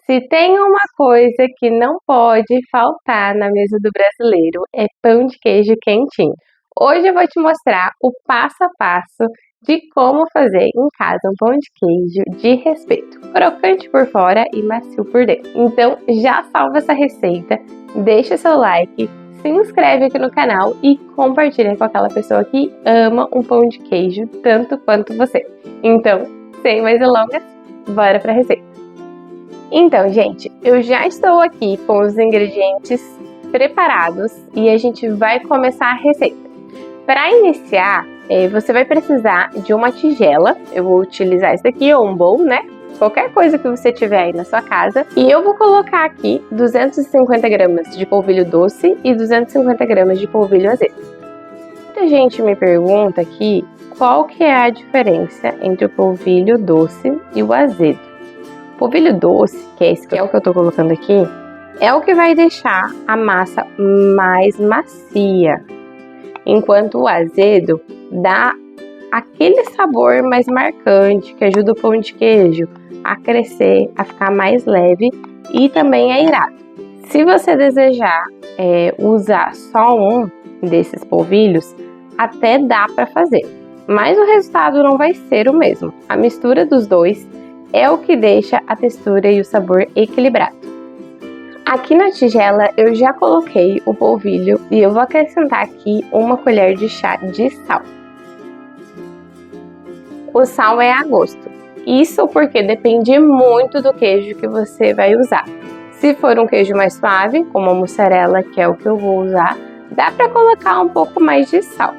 Se tem uma coisa que não pode faltar na mesa do brasileiro, é pão de queijo quentinho. Hoje eu vou te mostrar o passo a passo de como fazer em casa um pão de queijo de respeito, crocante por fora e macio por dentro. Então já salva essa receita, deixa seu like, se inscreve aqui no canal e compartilha com aquela pessoa que ama um pão de queijo tanto quanto você. Então, sem mais delongas, bora para a receita. Então, gente, eu já estou aqui com os ingredientes preparados e a gente vai começar a receita. Para iniciar, você vai precisar de uma tigela, eu vou utilizar esse aqui ou um bowl, né? Qualquer coisa que você tiver aí na sua casa. E eu vou colocar aqui 250 gramas de polvilho doce e 250 gramas de polvilho azedo. Muita gente me pergunta aqui qual que é a diferença entre o polvilho doce e o azedo. O polvilho doce, que é esse que é o que eu tô colocando aqui, é o que vai deixar a massa mais macia, enquanto o azedo dá aquele sabor mais marcante, que ajuda o pão de queijo a crescer, a ficar mais leve e também é irado. Se você desejar usar só um desses polvilhos, até dá para fazer, mas o resultado não vai ser o mesmo. A mistura dos dois é o que deixa a textura e o sabor equilibrado. Aqui na tigela eu já coloquei o polvilho e eu vou acrescentar aqui uma colher de chá de sal. O sal é a gosto. Isso porque depende muito do queijo que você vai usar. Se for um queijo mais suave, como a mussarela, que é o que eu vou usar, dá para colocar um pouco mais de sal.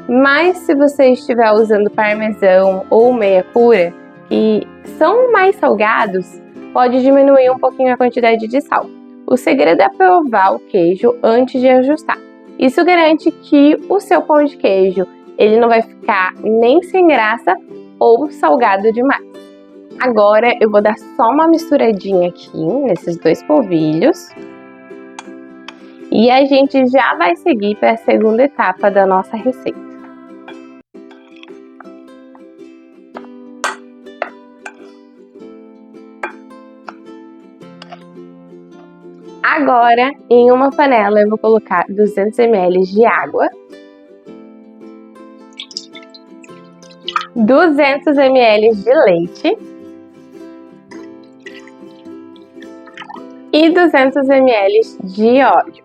Mas se você estiver usando parmesão ou meia cura, e são mais salgados, pode diminuir um pouquinho a quantidade de sal. O segredo é provar o queijo antes de ajustar. Isso garante que o seu pão de queijo ele não vai ficar nem sem graça ou salgado demais. Agora eu vou dar só uma misturadinha aqui nesses dois polvilhos. E a gente já vai seguir para a segunda etapa da nossa receita. Agora, em uma panela, eu vou colocar 200 ml de água, 200 ml de leite e 200 ml de óleo.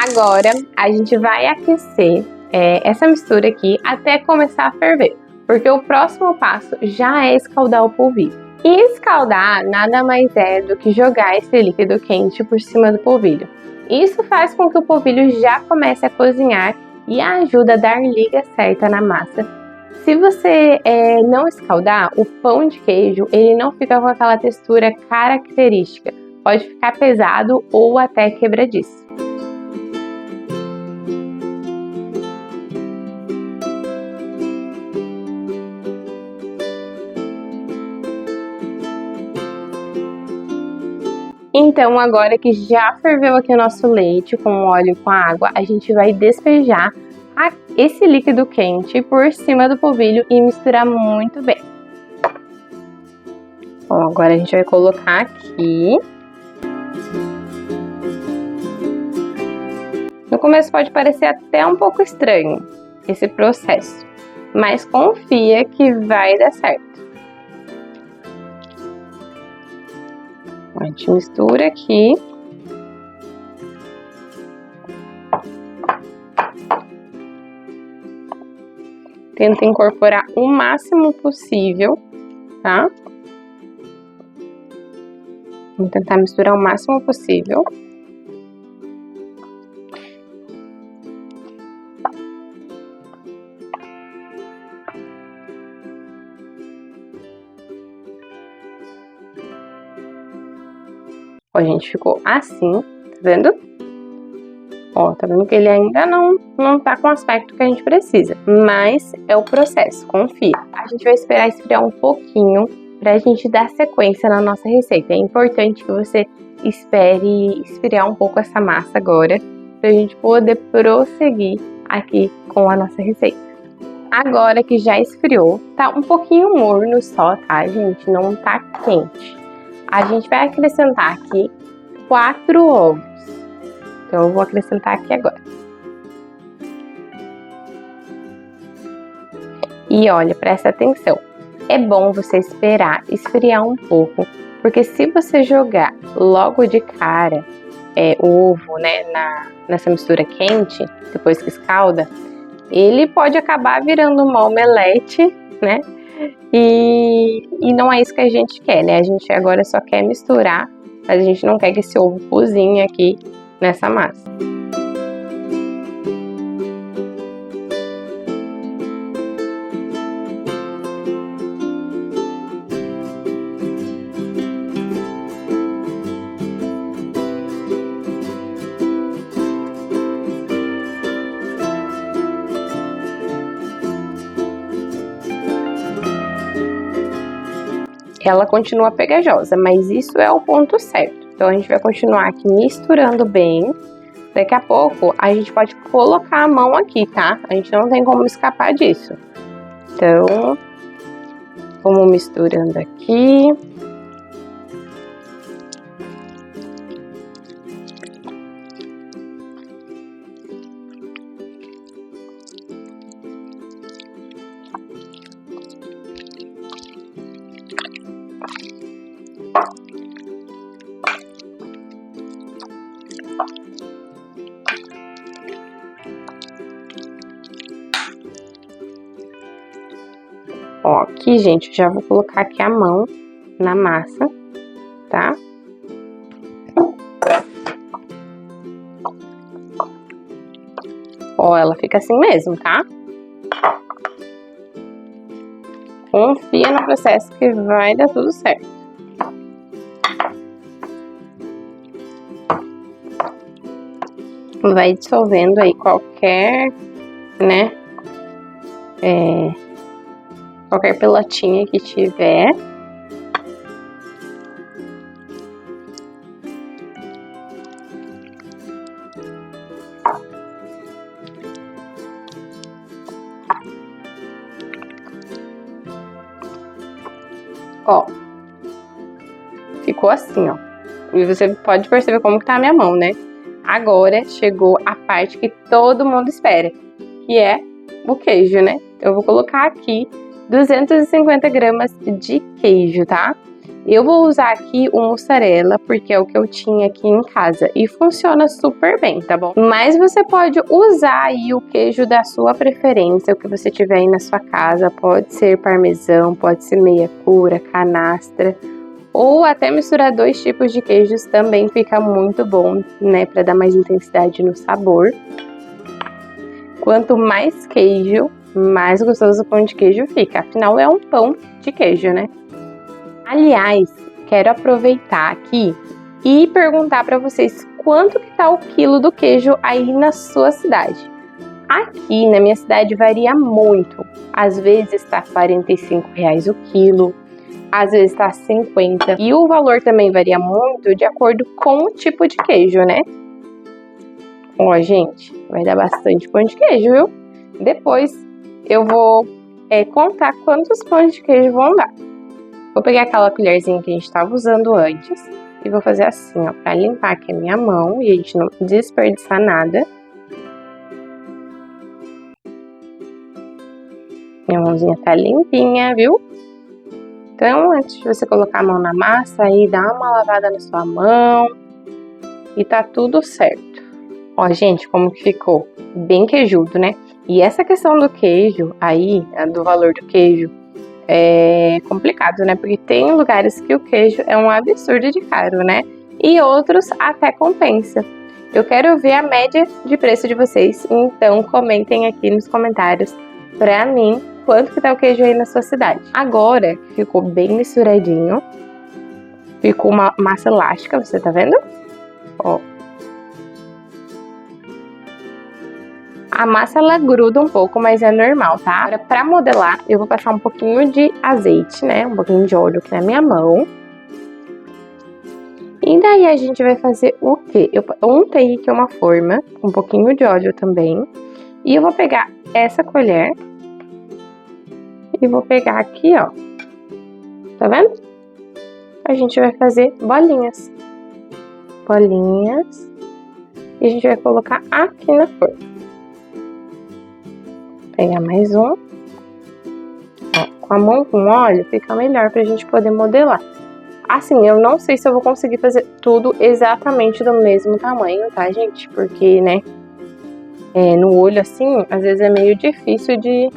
Agora, a gente vai aquecer essa mistura aqui até começar a ferver, porque o próximo passo já é escaldar o polvilho. E escaldar nada mais é do que jogar esse líquido quente por cima do polvilho. Isso faz com que o polvilho já comece a cozinhar e ajuda a dar liga certa na massa. Se você não escaldar, o pão de queijo ele não fica com aquela textura característica. Pode ficar pesado ou até quebradiço. Então, agora que já ferveu aqui o nosso leite com o óleo e com a água, a gente vai despejar esse líquido quente por cima do polvilho e misturar muito bem. Bom, agora a gente vai colocar aqui. No começo pode parecer até um pouco estranho esse processo, mas confia que vai dar certo. A gente mistura aqui. Tenta incorporar o máximo possível, tá? Vamos tentar misturar o máximo possível. Ó, a gente ficou assim, tá vendo? Ó, tá vendo que ele ainda não tá com o aspecto que a gente precisa, mas é o processo, confia. A gente vai esperar esfriar um pouquinho pra gente dar sequência na nossa receita. É importante que você espere esfriar um pouco essa massa agora, pra gente poder prosseguir aqui com a nossa receita. Agora que já esfriou, tá um pouquinho morno só, tá, gente? Não tá quente. A gente vai acrescentar aqui 4 ovos. Então, eu vou acrescentar aqui agora. E olha, presta atenção. É bom você esperar esfriar um pouco, porque se você jogar logo de cara o ovo, né, nessa mistura quente, depois que escalda, ele pode acabar virando uma omelete, né? E não é isso que a gente quer, né? A gente agora só quer misturar, mas a gente não quer que esse ovo cozinhe aqui nessa massa. Ela continua pegajosa, mas isso é o ponto certo. Então, a gente vai continuar aqui misturando bem. Daqui a pouco, a gente pode colocar a mão aqui, tá? A gente não tem como escapar disso. Então, vamos misturando aqui. Ó, aqui, gente, já vou colocar aqui a mão na massa, tá? Ó, ela fica assim mesmo, tá? Confia no processo que vai dar tudo certo. Vai dissolvendo aí qualquer, né, qualquer pelotinha que tiver. Ó, ficou assim, ó. E você pode perceber como que tá a minha mão, né? Agora chegou a parte que todo mundo espera, que é o queijo, né? Eu vou colocar aqui 250 gramas de queijo, tá? Eu vou usar aqui o mussarela, porque é o que eu tinha aqui em casa e funciona super bem, tá bom? Mas você pode usar aí o queijo da sua preferência, o que você tiver aí na sua casa. Pode ser parmesão, pode ser meia cura, canastra, ou até misturar 2 tipos de queijos também fica muito bom, né? Pra dar mais intensidade no sabor. Quanto mais queijo, mais gostoso o pão de queijo fica. Afinal, é um pão de queijo, né? Aliás, quero aproveitar aqui e perguntar para vocês quanto que tá o quilo do queijo aí na sua cidade. Aqui na minha cidade varia muito. Às vezes tá R$45 o quilo, às vezes tá 50. E o valor também varia muito de acordo com o tipo de queijo, né? Ó, gente, vai dar bastante pão de queijo, viu? Depois eu vou contar quantos pães de queijo vão dar. Vou pegar aquela colherzinha que a gente estava usando antes e vou fazer assim, ó, pra limpar aqui a minha mão e a gente não desperdiçar nada. Minha mãozinha tá limpinha, viu? Então, antes de você colocar a mão na massa, aí dá uma lavada na sua mão e tá tudo certo. Ó, gente, como que ficou? Bem queijudo, né? E essa questão do queijo aí, do valor do queijo, é complicado, né? Porque tem lugares que o queijo é um absurdo de caro, né? E outros até compensa. Eu quero ver a média de preço de vocês, então comentem aqui nos comentários pra mim quanto que tá o queijo aí na sua cidade. Agora ficou bem misturadinho, ficou uma massa elástica, você tá vendo? Ó. A massa ela gruda um pouco, mas é normal, tá? Agora, pra modelar, eu vou passar um pouquinho de azeite, né? Um pouquinho de óleo aqui na minha mão. E daí a gente vai fazer o quê? Eu untei aqui uma forma, com um pouquinho de óleo também. E eu vou pegar essa colher e vou pegar aqui, ó. Tá vendo? A gente vai fazer bolinhas. Bolinhas. E a gente vai colocar aqui na forma. Vou pegar mais um. Ó, com a mão com óleo fica melhor pra gente poder modelar. Assim, eu não sei se eu vou conseguir fazer tudo exatamente do mesmo tamanho, tá, gente? Porque, né, no olho, assim, às vezes é meio difícil de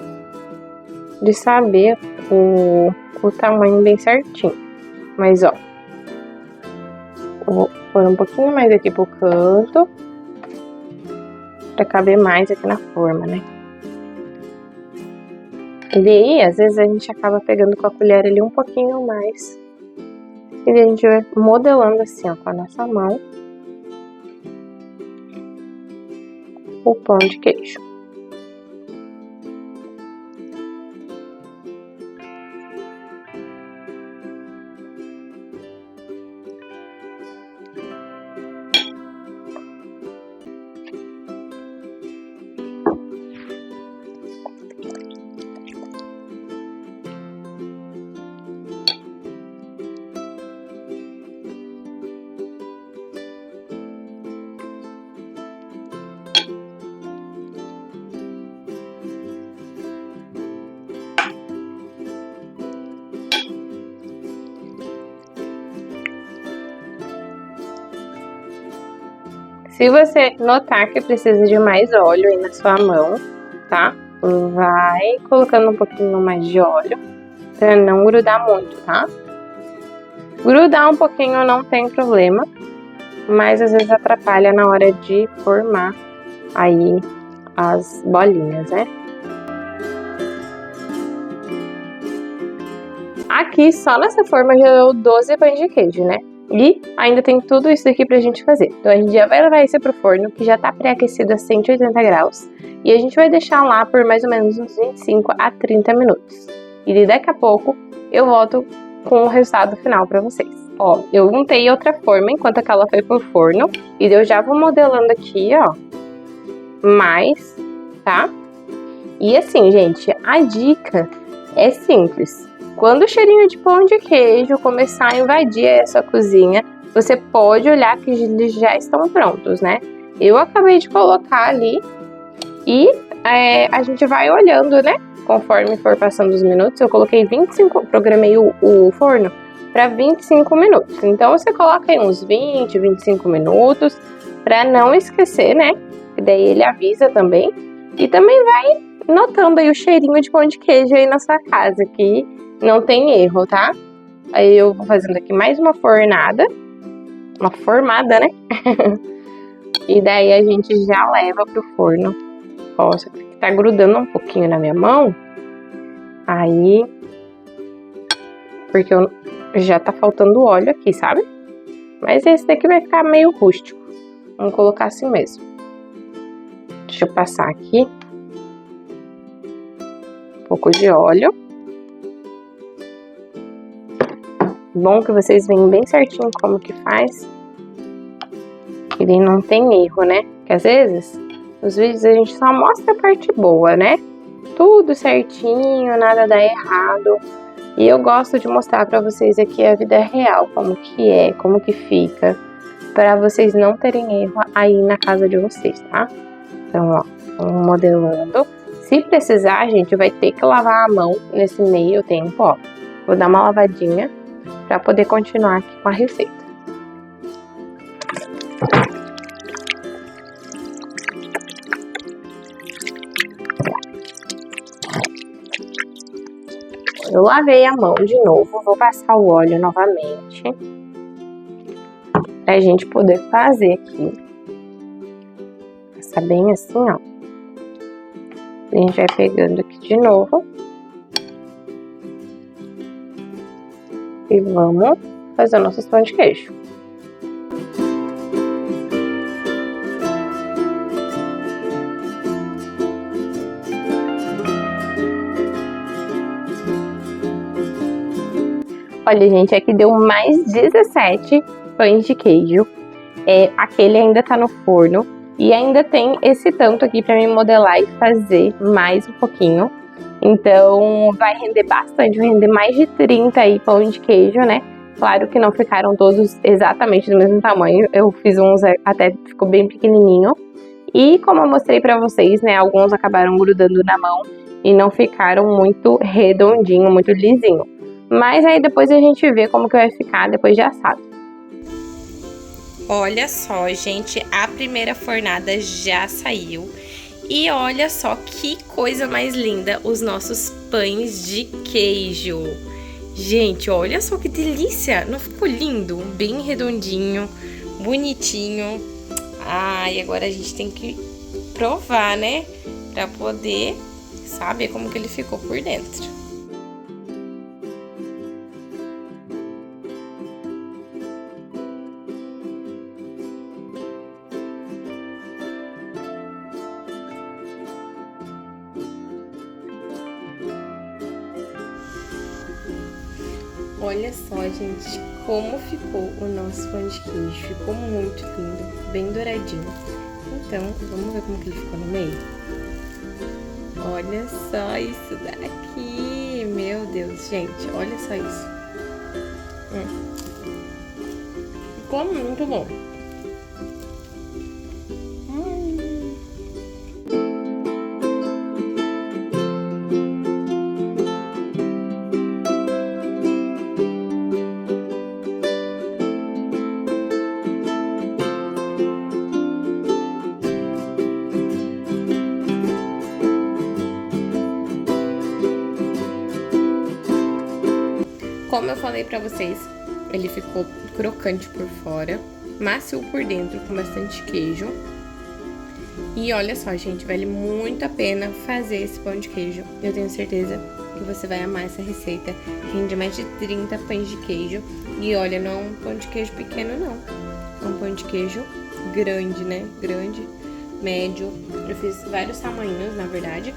saber o tamanho bem certinho. Mas, ó, eu vou pôr um pouquinho mais aqui pro canto, pra caber mais aqui na forma, né? E daí, às vezes, a gente acaba pegando com a colher ali um pouquinho mais. E daí a gente vai modelando assim, ó, com a nossa mão, o pão de queijo. Se você notar que precisa de mais óleo aí na sua mão, tá? Vai colocando um pouquinho mais de óleo pra não grudar muito, tá? Grudar um pouquinho não tem problema, mas às vezes atrapalha na hora de formar aí as bolinhas, né? Aqui, só nessa forma, já deu 12 pães de queijo, né? E ainda tem tudo isso aqui pra gente fazer. Então a gente já vai levar esse pro forno, que já tá pré-aquecido a 180 graus. E a gente vai deixar lá por mais ou menos uns 25 a 30 minutos. E daqui a pouco eu volto com o resultado final pra vocês. Ó, eu untei outra forma enquanto aquela foi pro forno. E eu já vou modelando aqui, ó, mais, tá? E assim, gente, a dica é simples. Quando o cheirinho de pão de queijo começar a invadir essa cozinha, você pode olhar que eles já estão prontos, né? Eu acabei de colocar ali e a gente vai olhando, né? Conforme for passando os minutos, eu coloquei 25, programei o forno para 25 minutos. Então você coloca aí uns 20, 25 minutos para não esquecer, né? E daí ele avisa também. E também vai notando aí o cheirinho de pão de queijo aí na sua casa, que não tem erro, tá? Aí eu vou fazendo aqui mais uma formada, né? E daí a gente já leva pro forno. Ó, isso aqui tá grudando um pouquinho na minha mão. Aí, porque já tá faltando óleo aqui, sabe? Mas esse daqui vai ficar meio rústico. Vamos colocar assim mesmo. Deixa eu passar aqui um pouco de óleo. Bom que vocês veem bem certinho como que faz. E daí não tem erro, né? Porque às vezes, nos vídeos a gente só mostra a parte boa, né? Tudo certinho, nada dá errado. E eu gosto de mostrar pra vocês aqui a vida real, como que é, como que fica. Pra vocês não terem erro aí na casa de vocês, tá? Então, ó, vamos modelando. Se precisar, a gente vai ter que lavar a mão nesse meio tempo, ó. Vou dar uma lavadinha para poder continuar aqui com a receita. Eu lavei a mão de novo, vou passar o óleo novamente pra gente poder fazer aqui. Passar bem assim, ó. A gente vai pegando aqui de novo. E vamos fazer o nosso pão de queijo. Olha, gente, aqui deu mais 17 pães de queijo. Aquele ainda tá no forno. E ainda tem esse tanto aqui pra mim modelar e fazer mais um pouquinho. Então vai render bastante, vai render mais de 30 aí pão de queijo, né? Claro que não ficaram todos exatamente do mesmo tamanho, eu fiz uns até ficou bem pequenininho. E como eu mostrei pra vocês, né, alguns acabaram grudando na mão e não ficaram muito redondinho, muito lisinho. Mas aí depois a gente vê como que vai ficar depois de assado. Olha só, gente, a primeira fornada já saiu. E olha só que coisa mais linda, os nossos pães de queijo. Gente, olha só que delícia! Não ficou lindo? Bem redondinho, bonitinho. E agora a gente tem que provar, né? Pra poder saber como que ele ficou por dentro. Olha só, gente, como ficou o nosso pão de queijo. Ficou muito lindo, bem douradinho. Então, vamos ver como que ele ficou no meio? Olha só isso daqui! Meu Deus, gente, olha só isso. Ficou muito bom. Como eu falei pra vocês, ele ficou crocante por fora, macio por dentro, com bastante queijo. E olha só, gente, vale muito a pena fazer esse pão de queijo. Eu tenho certeza que você vai amar essa receita. Rende mais de 30 pães de queijo. E olha, não é um pão de queijo pequeno, não. É um pão de queijo grande, né? Grande, médio. Eu fiz vários tamanhos, na verdade,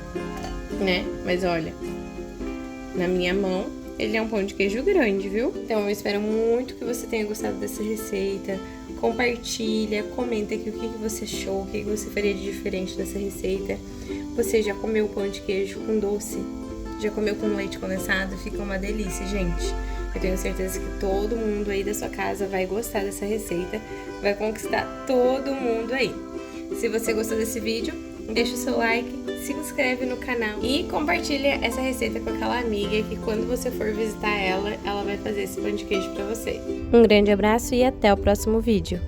né? Mas olha, na minha mão, ele é um pão de queijo grande, viu? Então eu espero muito que você tenha gostado dessa receita. Compartilha, comenta aqui o que você achou, o que você faria de diferente nessa receita. Você já comeu pão de queijo com doce? Já comeu com leite condensado? Fica uma delícia, gente. Eu tenho certeza que todo mundo aí da sua casa vai gostar dessa receita, vai conquistar todo mundo aí. Se você gostou desse vídeo, deixa o seu like, se inscreve no canal e compartilha essa receita com aquela amiga que quando você for visitar ela, ela vai fazer esse pão de queijo pra você. Um grande abraço e até o próximo vídeo.